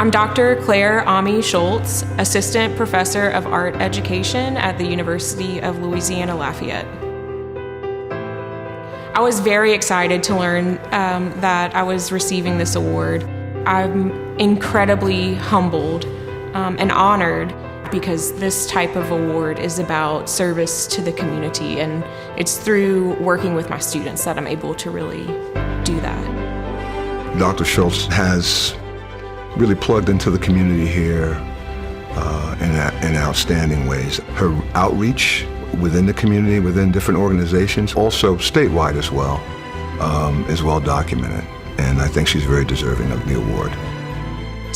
I'm Dr. Claire Ami Schultz, Assistant Professor of Art Education at the University of Louisiana Lafayette. I was very excited to learn that I was receiving this award. I'm incredibly humbled and honored because this type of award is about service to the community, and it's through working with my students that I'm able to really do that. Dr. Schultz has really plugged into the community here in outstanding ways. Her outreach within the community, within different organizations, also statewide as well, is well documented. And I think she's very deserving of the award.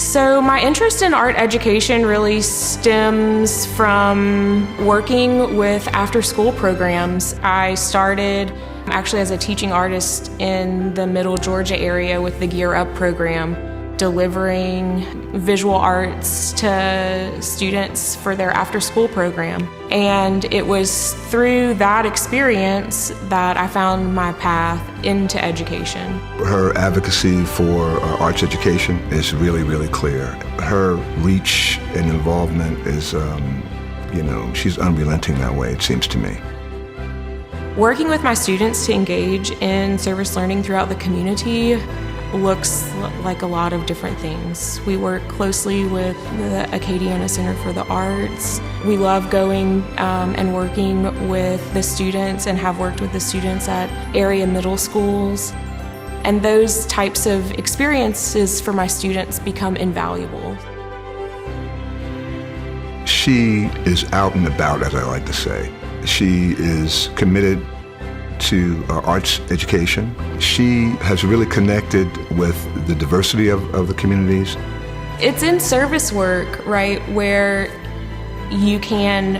So my interest in art education really stems from working with after-school programs. I started actually as a teaching artist in the Middle Georgia area with the Gear Up program, delivering visual arts to students for their after-school program. And it was through that experience that I found my path into education. Her advocacy for arts education is really, really clear. Her reach and involvement is, she's unrelenting that way, it seems to me. Working with my students to engage in service learning throughout the community looks like a lot of different things. We work closely with the Acadiana Center for the Arts. We love going and working with the students and have worked with the students at area middle schools. And those types of experiences for my students become invaluable. She is out and about, as I like to say. She is committed to arts education. She has really connected with the diversity of the communities. It's in service work, right, where you can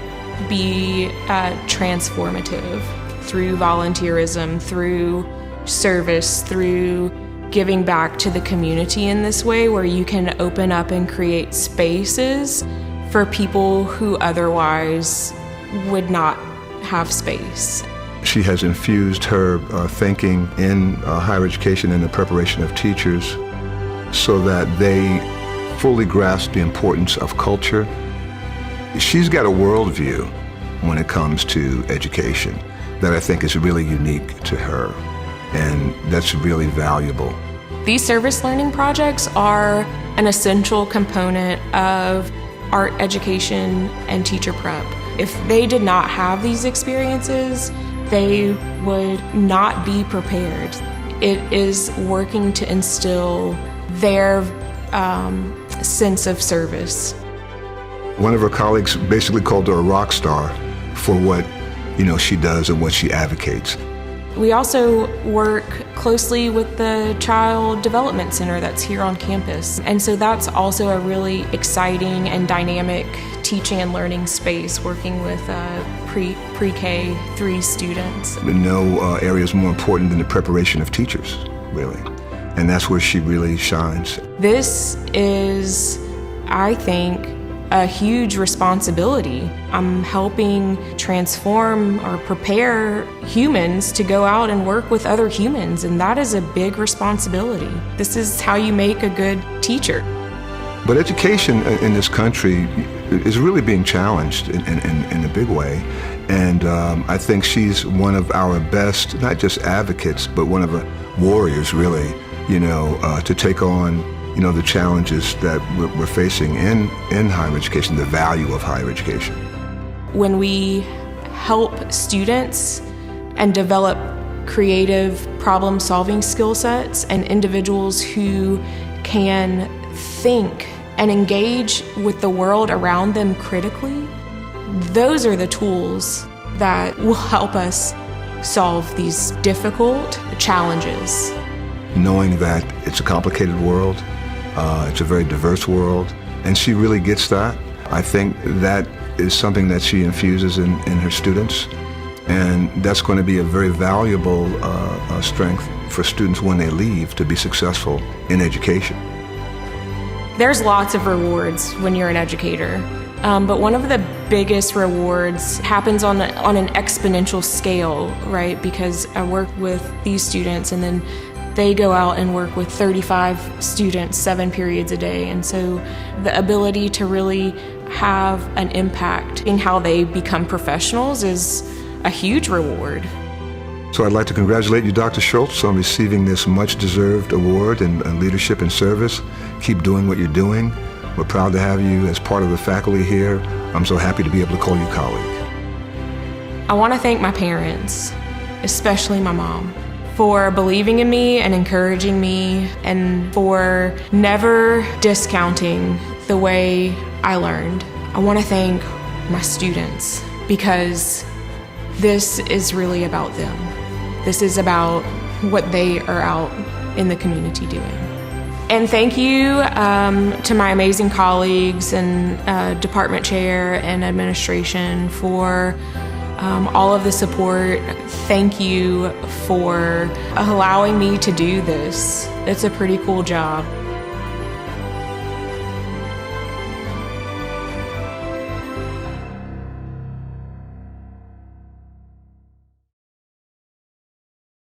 be transformative through volunteerism, through service, through giving back to the community in this way, where you can open up and create spaces for people who otherwise would not have space. She has infused her thinking in higher education and the preparation of teachers so that they fully grasp the importance of culture. She's got a worldview when it comes to education that I think is really unique to her, and that's really valuable. These service learning projects are an essential component of art education and teacher prep. If they did not have these experiences, they would not be prepared. It is working to instill their sense of service. One of her colleagues basically called her a rock star for what she does and what she advocates. We also work closely with the Child Development Center that's here on campus. And so that's also a really exciting and dynamic teaching and learning space, working with pre-K 3 students. No area is more important than the preparation of teachers, really. And that's where she really shines. This is, I think, a huge responsibility. I'm helping transform or prepare humans to go out and work with other humans, and that is a big responsibility. This is how you make a good teacher. But education in this country is really being challenged in a big way. And I think she's one of our best, not just advocates, but one of the warriors, really, to take on the challenges that we're facing in higher education, the value of higher education. When we help students and develop creative problem-solving skill sets and individuals who can think and engage with the world around them critically, those are the tools that will help us solve these difficult challenges. Knowing that it's a complicated world, it's a very diverse world, and she really gets that. I think that is something that she infuses in her students, and that's going to be a very valuable strength for students when they leave to be successful in education. There's lots of rewards when you're an educator, but one of the biggest rewards happens on an exponential scale, right? Because I work with these students, and then They go out and work with 35 students 7 periods a day, and so the ability to really have an impact in how they become professionals is a huge reward. So I'd like to congratulate you, Dr. Schultz, on receiving this much-deserved award in leadership and service. Keep doing what you're doing. We're proud to have you as part of the faculty here. I'm so happy to be able to call you colleague. I want to thank my parents, especially my mom, for believing in me and encouraging me, and for never discounting the way I learned. I want to thank my students, because this is really about them. This is about what they are out in the community doing. And thank you to my amazing colleagues and department chair and administration for all of the support. Thank you for allowing me to do this. It's a pretty cool job.